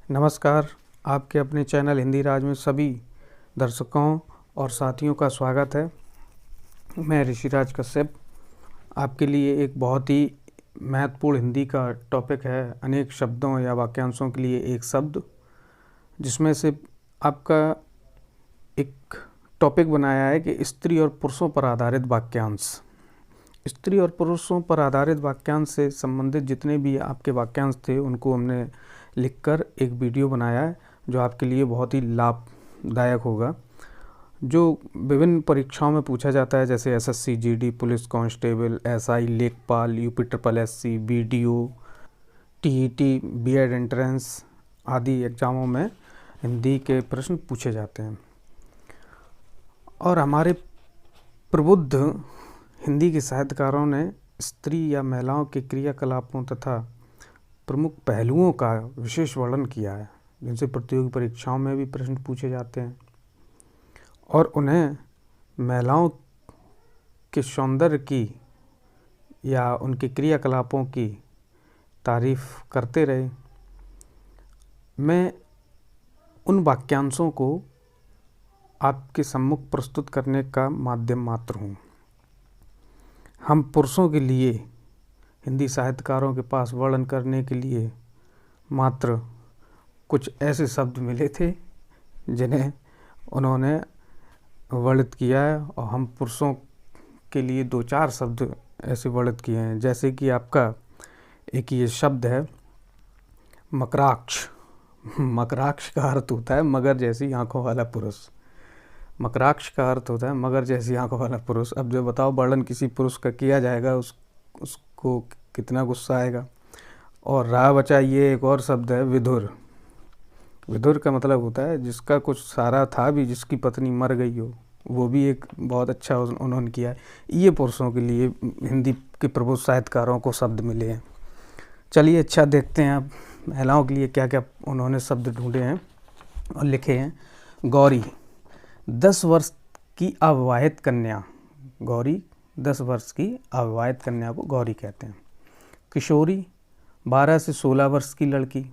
नमस्कार। आपके अपने चैनल हिंदी राज में सभी दर्शकों और साथियों का स्वागत है। मैं ऋषिराज कश्यप आपके लिए एक बहुत ही महत्वपूर्ण हिंदी का टॉपिक है, अनेक शब्दों या वाक्यांशों के लिए एक शब्द, जिसमें से आपका एक टॉपिक बनाया है कि स्त्री और पुरुषों पर आधारित वाक्यांश। स्त्री और पुरुषों पर आधारित वाक्यांश से संबंधित जितने भी आपके वाक्यांश थे उनको हमने लिखकर एक वीडियो बनाया है जो आपके लिए बहुत ही लाभदायक होगा, जो विभिन्न परीक्षाओं में पूछा जाता है, जैसे SSC, GD, police constable, SI, लेखपाल, UP BDO, TET, BEd entrance आदि एग्जामों में हिंदी के प्रश्न पूछे जाते हैं। और हमारे प्रबुद्ध हिंदी के साहित्यकारों ने स्त्री या महिलाओं के क्रियाकलापों तथा प्रमुख पहलुओं का विशेष वर्णन किया है, जिनसे प्रतियोगी परीक्षाओं में भी प्रश्न पूछे जाते हैं और उन्हें महिलाओं के सौंदर्य की या उनके क्रियाकलापों की तारीफ करते रहे। मैं उन वाक्यांशों को आपके सम्मुख प्रस्तुत करने का माध्यम मात्र हूँ। हम पुरुषों के लिए हिंदी साहित्यकारों के पास वर्णन करने के लिए मात्र कुछ ऐसे शब्द मिले थे जिन्हें उन्होंने वर्णित किया है, और हम पुरुषों के लिए 2-4 शब्द ऐसे वर्णित किए हैं। जैसे कि आपका एक ये शब्द है मकराक्ष। मकराक्ष का अर्थ होता है मगर जैसी आंखों वाला पुरुष। मकराक्ष का अर्थ होता है मगर जैसी आंखों वाला पुरुष। अब जो बताओ वर्णन किसी पुरुष का किया जाएगा उसको कितना गुस्सा आएगा। और रहा बचा ये एक और शब्द है विधुर। विधुर का मतलब होता है जिसका कुछ सारा था भी, जिसकी पत्नी मर गई हो, वो भी एक बहुत अच्छा उन्होंने किया है। ये पुरुषों के लिए हिंदी के प्रबुद्ध साहित्यकारों को शब्द मिले हैं। चलिए अच्छा देखते हैं अब महिलाओं के लिए क्या क्या उन्होंने शब्द ढूंढे हैं और लिखे हैं। गौरी, 10 वर्ष की अविवाहित कन्या। गौरी 10 वर्ष की अविवाहित कन्या को गौरी कहते हैं। किशोरी, 12 से 16 वर्ष की लड़की।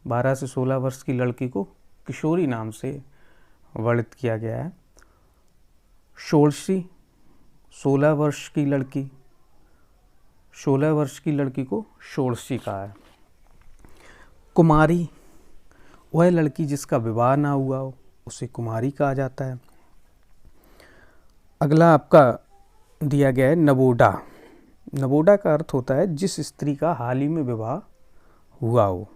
12 से 16 वर्ष की लड़की को किशोरी नाम से वर्णित किया गया है। षोड़शी, 16 वर्ष की लड़की। 16 वर्ष की लड़की को षोड़शी कहा है। कुमारी, वह लड़की जिसका विवाह ना हुआ हो उसे कुमारी कहा जाता है। अगला आपका दिया गया है नवोढा। नवोढा का अर्थ होता है जिस स्त्री का हाल ही में विवाह हुआ हो।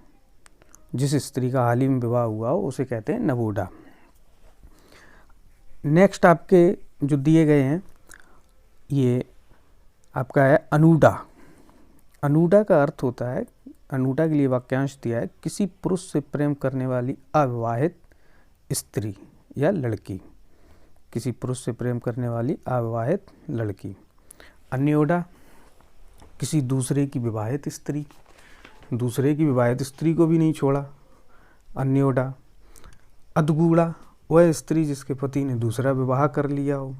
जिस स्त्री का हाल ही में विवाह हुआ हो उसे कहते हैं नवोढा। नेक्स्ट आपके जो दिए गए हैं ये आपका है अनूढा। अनूढा का अर्थ होता है, अनूढा के लिए वाक्यांश दिया है, किसी पुरुष से प्रेम करने वाली अविवाहित स्त्री या लड़की। किसी पुरुष से प्रेम करने वाली अविवाहित लड़की। अन्योढा, किसी दूसरे की विवाहित स्त्री। दूसरे की विवाहित स्त्री को भी नहीं छोड़ा, अन्योढा। अधगूढ़ा, वह स्त्री जिसके पति ने दूसरा विवाह कर लिया हो।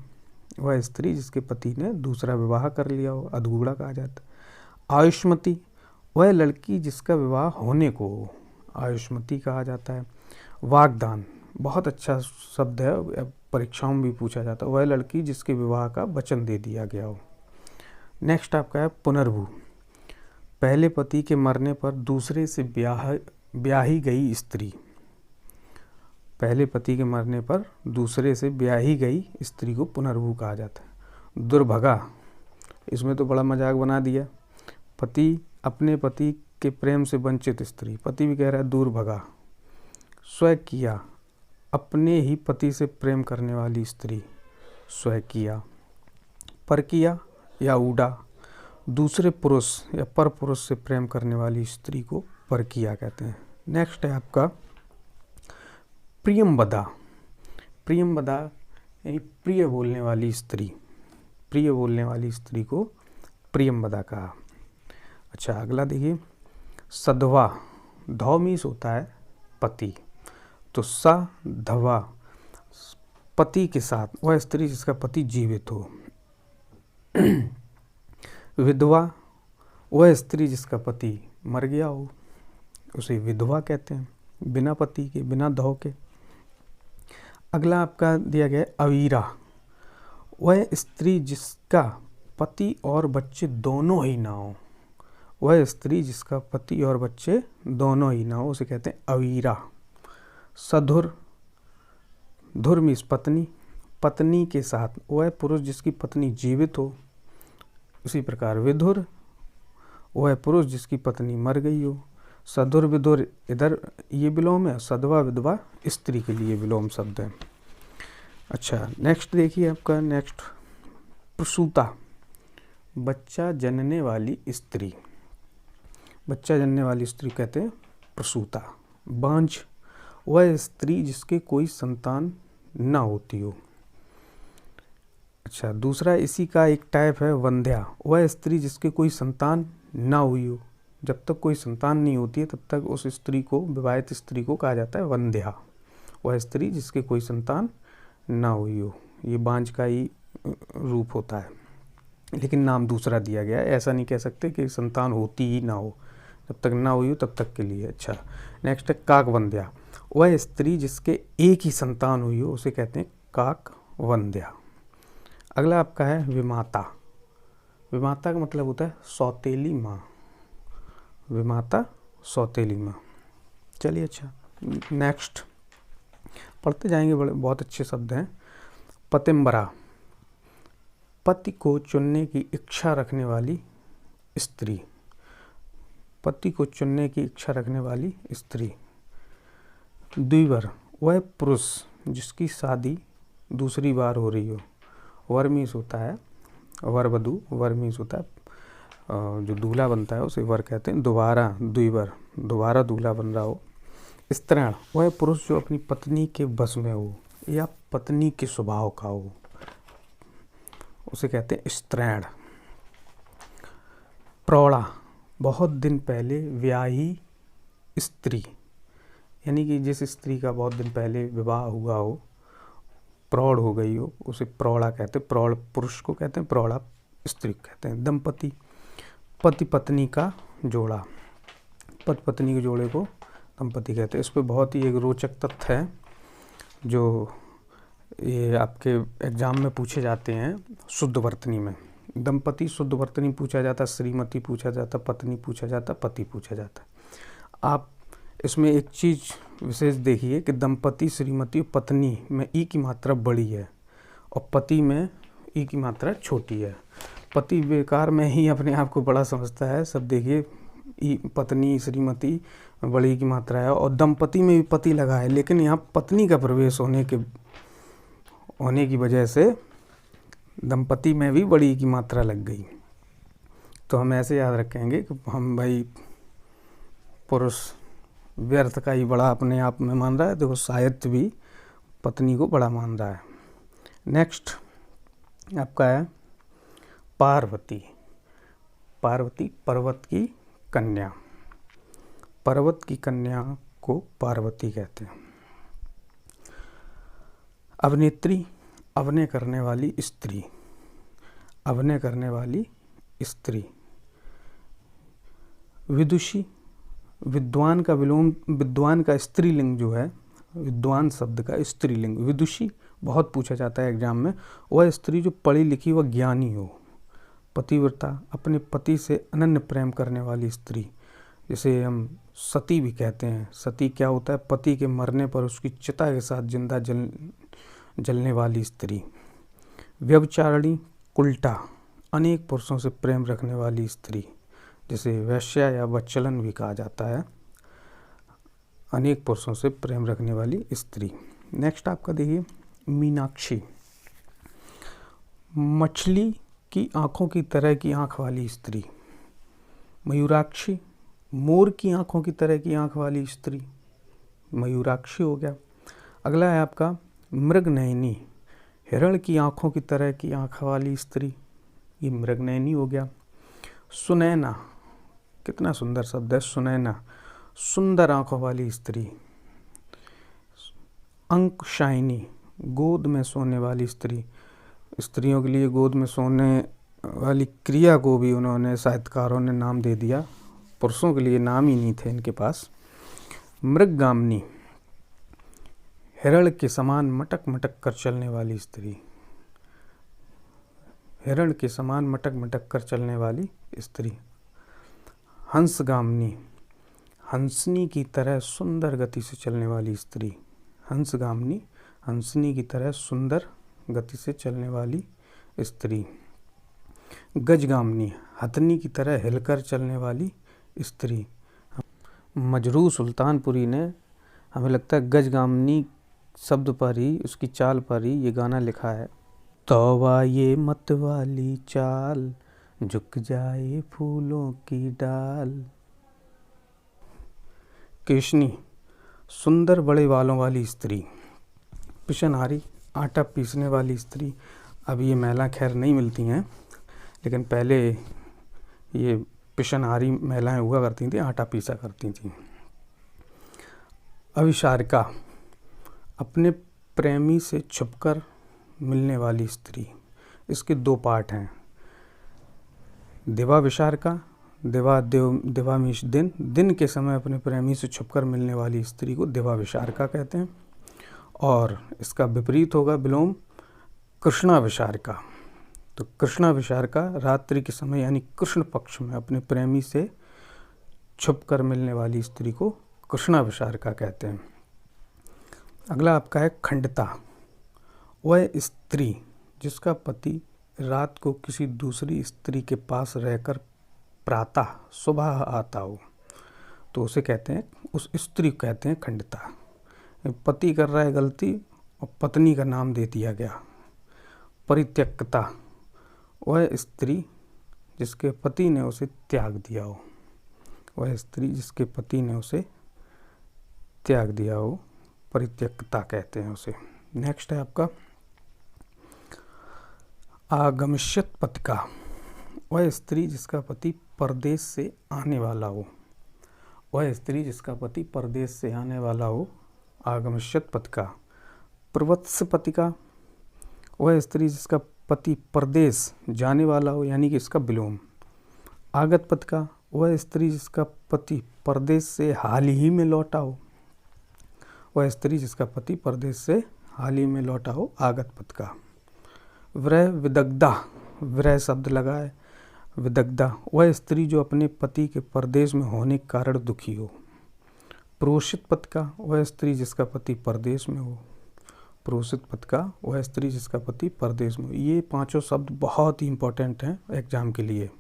वह स्त्री जिसके पति ने दूसरा विवाह कर लिया हो, अधगूढ़ा कहा जाता है। आयुष्मती, वह लड़की जिसका विवाह होने को हो, आयुष्मती कहा जाता है। वाग्दान, बहुत अच्छा शब्द है, परीक्षाओं में भी पूछा जाता है, वह लड़की जिसके विवाह का वचन दे दिया गया हो। नेक्स्ट आपका है पुनर्भू। पहले पति के मरने पर दूसरे से ब्याही गई स्त्री। पहले पति के मरने पर दूसरे से ब्याही गई स्त्री को पुनर्भू कहा जाता है। दुर्भगा, इसमें तो बड़ा मजाक बना दिया। पति, अपने पति के प्रेम से वंचित स्त्री, पति भी कह रहा है दुर्भगा। स्वकीया, अपने ही पति से प्रेम करने वाली स्त्री, स्वकीया। परकीया या ऊडा, दूसरे पुरुष या पर पुरुष से प्रेम करने वाली स्त्री को परकीया कहते हैं। नेक्स्ट है आपका प्रियंवदा। प्रियंवदा यानी प्रिय बोलने वाली स्त्री। प्रिय बोलने वाली स्त्री को प्रियंवदा कहा। अच्छा अगला देखिए सधवा। धौमीस होता है पति, तो सधवा पति के साथ, वह स्त्री जिसका पति जीवित हो। विधवा, वह स्त्री जिसका पति मर गया हो। उसे विधवा कहते हैं, बिना पति के, बिना धौ के। अगला आपका दिया गया है अवीरा। वह स्त्री जिसका पति और बच्चे दोनों ही ना हो। वह स्त्री जिसका पति और बच्चे दोनों ही ना हो उसे कहते हैं अवीरा। सधुर, धुर मीन्स पत्नी, पत्नी के साथ। वह पुरुष जिसकी पत्नी जीवित हो। उसी प्रकार विधुर, वह पुरुष जिसकी पत्नी मर गई हो। सधुर विधुर इधर ये विलोम है, सधवा विधवा स्त्री के लिए विलोम शब्द है। अच्छा, नेक्स्ट देखिए आपका नेक्स्ट प्रसूता, बच्चा जनने वाली स्त्री। बच्चा जनने वाली स्त्री कहते हैं प्रसूता। बांझ, वह स्त्री जिसके कोई संतान न होती हो। अच्छा, दूसरा इसी का एक टाइप है वंध्या। वह स्त्री जिसके कोई संतान ना हुई हो। जब तक कोई संतान नहीं होती है तब तक उस स्त्री को, विवाहित स्त्री को कहा जाता है वंध्या। वह स्त्री जिसके कोई संतान ना हुई हो, ये बांझ का ही रूप होता है, लेकिन नाम दूसरा दिया गया है। ऐसा नहीं कह सकते कि संतान होती ही ना हो, जब तक ना हुई हो तब तक के लिए। अच्छा, नेक्स्ट है काकवंध्या। वह स्त्री जिसके एक ही संतान हुई हो उसे कहते हैं काकवंध्या। अगला आपका है विमाता। विमाता का मतलब होता है सौतेली माँ। विमाता, सौतेली माँ। चलिए, अच्छा नेक्स्ट पढ़ते जाएंगे, बड़े बहुत अच्छे शब्द हैं। पतिंबरा, पति को चुनने की इच्छा रखने वाली स्त्री। पति को चुनने की इच्छा रखने वाली स्त्री। द्विवर, वह पुरुष जिसकी शादी दूसरी बार हो रही हो। वर मीन्स होता है वर वधू, वर मीन्स होता है जो दूल्हा बनता है उसे वर कहते हैं। दोबारा, द्विवर, दोबारा दूल्हा बन रहा हो। स्त्रैण, वह पुरुष जो अपनी पत्नी के बस में हो या पत्नी के स्वभाव का हो उसे कहते हैं स्त्रैण। प्रौढ़ा, बहुत दिन पहले ब्याही स्त्री, यानी कि जिस स्त्री का बहुत दिन पहले विवाह हुआ हो, प्रौढ़ हो गई हो, उसे प्रौढ़ा कहते हैं। प्रौढ़ पुरुष को कहते हैं, प्रौढ़ा स्त्री कहते हैं। दंपति, पति पत्नी का जोड़ा। पति पत्नी के जोड़े को दंपति कहते हैं। इस पर बहुत ही एक रोचक तथ्य है जो ये आपके एग्जाम में पूछे जाते हैं। शुद्ध वर्तनी में दंपति शुद्ध वर्तनी पूछा जाता, श्रीमती पूछा जाता, पत्नी पूछा जाता, पति पूछा जाता। आप इसमें एक चीज़ विशेष देखिए कि दंपति, श्रीमती और पत्नी में ई की मात्रा बड़ी है और पति में ई की मात्रा छोटी है। पति बेकार में ही अपने आप को बड़ा समझता है। सब देखिए, ई पत्नी, श्रीमती बड़ी की मात्रा है और दंपति में भी पति लगा है, लेकिन यहाँ पत्नी का प्रवेश होने की वजह से दंपति में भी बड़ी की मात्रा लग गई। तो हम ऐसे याद रखेंगे कि हम भाई पुरुष व्यर्थ का ही बड़ा अपने आप में मान रहा है, तो वो शायद भी पत्नी को बड़ा मान रहा है। नेक्स्ट आपका है पार्वती। पार्वती, पर्वत की कन्या। पर्वत की कन्या को पार्वती कहते हैं। अभिनेत्री, अभिनय करने वाली स्त्री। अभिनय करने वाली स्त्री। विदुषी, विद्वान का विलोम, विद्वान का स्त्रीलिंग जो है, विद्वान शब्द का स्त्रीलिंग विदुषी बहुत पूछा जाता है एग्जाम में। वह स्त्री जो पढ़ी लिखी व ज्ञानी हो। पतिव्रता, अपने पति से अनन्य प्रेम करने वाली स्त्री, जिसे हम सती भी कहते हैं। सती क्या होता है? पति के मरने पर उसकी चिता के साथ जिंदा जलने वाली स्त्री। व्यभिचारिणी, उल्टा, अनेक पुरुषों से प्रेम रखने वाली स्त्री, जिसे वैश्या या वत्सलन भी कहा जाता है। अनेक पुरुषों से प्रेम रखने वाली स्त्री। नेक्स्ट आपका देखिए मीनाक्षी, मछली की आँखों की तरह की आँख वाली स्त्री। मयूराक्षी, मोर की आँखों की तरह की आँख वाली स्त्री, मयूराक्षी हो गया। अगला है आपका मृगनयनी, हिरण की आँखों की तरह की आँख वाली स्त्री, ये मृगनयनी हो गया। सुनैना, कितना सुंदर शब्द है सुनैना, सुंदर आँखों वाली स्त्री। अंकशायिनी, गोद में सोने वाली स्त्री। स्त्रियों के लिए गोद में सोने वाली क्रिया को भी उन्होंने, साहित्यकारों ने नाम दे दिया पुरुषों के लिए नाम ही नहीं थे इनके पास। मृगगामिनी, हिरण के समान मटक मटक कर चलने वाली स्त्री। हिरण के समान मटक मटक कर चलने वाली स्त्री। हंसगामिनी, हंसनी की तरह सुंदर गति से चलने वाली स्त्री। हंसगामिनी, हंसनी की तरह सुंदर गति से चलने वाली स्त्री। गजगामिनी, हथनी की तरह हिलकर चलने वाली स्त्री। मजरूह सुल्तानपुरी ने, हमें लगता है गजगामिनी शब्द पर ही, उसकी चाल पर ही ये गाना लिखा है। तौबा ये मत वाली चाल, झुक जाए फूलों की डाल। केशनी, सुंदर बड़े बालों वाली स्त्री। पिशनहारी, आटा पीसने वाली स्त्री। अब ये महिला खैर नहीं मिलती हैं, लेकिन पहले ये पिशनहारी महिलाएं हुआ करती थी, आटा पीसा करती थी। अविशारिका, अपने प्रेमी से छुपकर मिलने वाली स्त्री। इसके दो पार्ट हैं। दिवा विशारिका, दिवामीश दिन, दिन के समय अपने प्रेमी से छुपकर मिलने वाली स्त्री को दिवा विशारिका कहते हैं। और इसका विपरीत होगा विलोम, कृष्णा विशारिका। तो कृष्णा विशारिका रात्रि के समय यानी कृष्ण पक्ष में अपने प्रेमी से छुपकर मिलने वाली स्त्री को कृष्णा विशारिका कहते हैं। अगला आपका है खंडिता। वह स्त्री जिसका पति रात को किसी दूसरी स्त्री के पास रहकर प्रातः सुबह आता हो, तो उसे कहते हैं, उस स्त्री को कहते हैं खंडिता। पति कर रहा है गलती और पत्नी का नाम दे दिया गया। परित्यक्ता, वह स्त्री जिसके पति ने उसे त्याग दिया हो। वह स्त्री जिसके पति ने उसे त्याग दिया हो, परित्यक्ता कहते हैं उसे। नेक्स्ट है आपका आगमिष्यत पतिका। वह स्त्री जिसका पति परदेश से आने वाला हो। वह स्त्री जिसका पति परदेश से आने वाला हो, आगमिष्यत पतिका। प्रवत्स पतिका, वह स्त्री जिसका पति परदेश जाने वाला हो, यानी कि इसका विलोम। आगत पतिका, वह स्त्री जिसका पति परदेश से हाल ही में लौटा हो। वह स्त्री जिसका पति परदेश से हाल ही में लौटा हो, आगत पतिका। विरह विदग्धा, विरह शब्द लगा है, विदग्धा, वह स्त्री जो अपने पति के परदेश में होने के कारण दुखी हो। प्रोषित पतिका, वह स्त्री जिसका पति परदेश में हो। प्रोषित पतिका, वह स्त्री जिसका पति परदेश में हो। ये पांचों शब्द बहुत ही इंपॉर्टेंट हैं एग्जाम के लिए।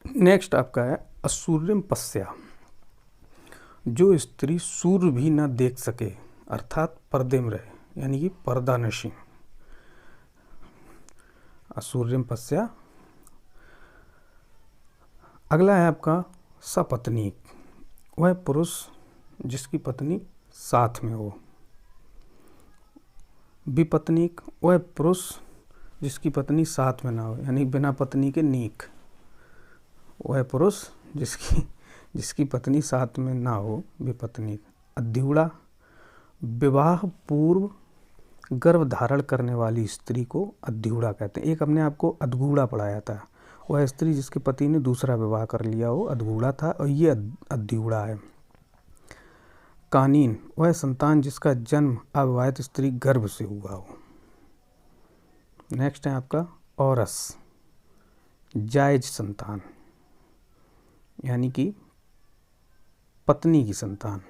नेक्स्ट आपका है असूर्यम पश्या। जो स्त्री सूर्य भी न देख सके, अर्थात पर्दे में रहे, यानी कि पर्दा नशी। असूर्यम पश्या। अगला है आपका सपत्नीक। वह पुरुष जिसकी पत्नी साथ में हो। विपत्नीक, वह पुरुष जिसकी पत्नी साथ में ना हो, यानी बिना पत्नी के नीक। वह पुरुष जिसकी पत्नी साथ में ना हो, विपत्नीक। अद्यूड़ा, विवाह पूर्व गर्भ धारण करने वाली स्त्री को अद्यूड़ा कहते हैं। एक हमने आपको अधगूड़ा पढ़ाया था। वह स्त्री जिसके पति ने दूसरा विवाह कर लिया हो, अधगूड़ा था, और ये अद्यूड़ा है। कानीन, वह संतान जिसका जन्म अविवाहित स्त्री गर्भ से हुआ हो। नेक्स्ट है आपका औरस, जायज संतान, यानी कि पत्नी की संतान।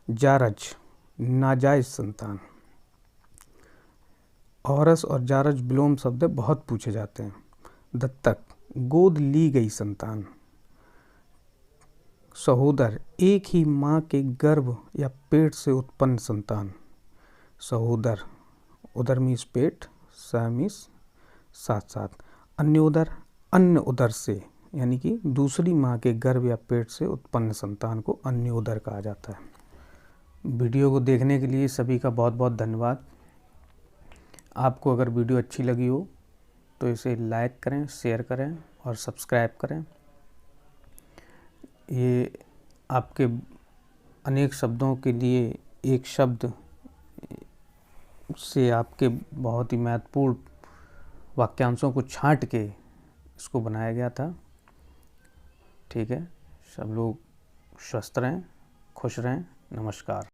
जारज, नाजायज संतान। औरस और जारज विलोम शब्द बहुत पूछे जाते हैं। दत्तक, गोद ली गई संतान। सहोदर, एक ही माँ के गर्भ या पेट से उत्पन्न संतान। सहोदर, उदर मीन्स पेट, सा मीन्स साथ साथ। अन्योदर, अन्य उदर से, यानी कि दूसरी माँ के गर्भ या पेट से उत्पन्न संतान को अन्योदर कहा जाता है। वीडियो को देखने के लिए सभी का बहुत बहुत धन्यवाद। आपको अगर वीडियो अच्छी लगी हो तो इसे लाइक करें, शेयर करें और सब्सक्राइब करें। ये आपके अनेक शब्दों के लिए एक शब्द से आपके बहुत ही महत्वपूर्ण वाक्यांशों को छांट के इसको बनाया गया था। ठीक है, सब लोग स्वस्थ रहें, खुश रहें। नमस्कार।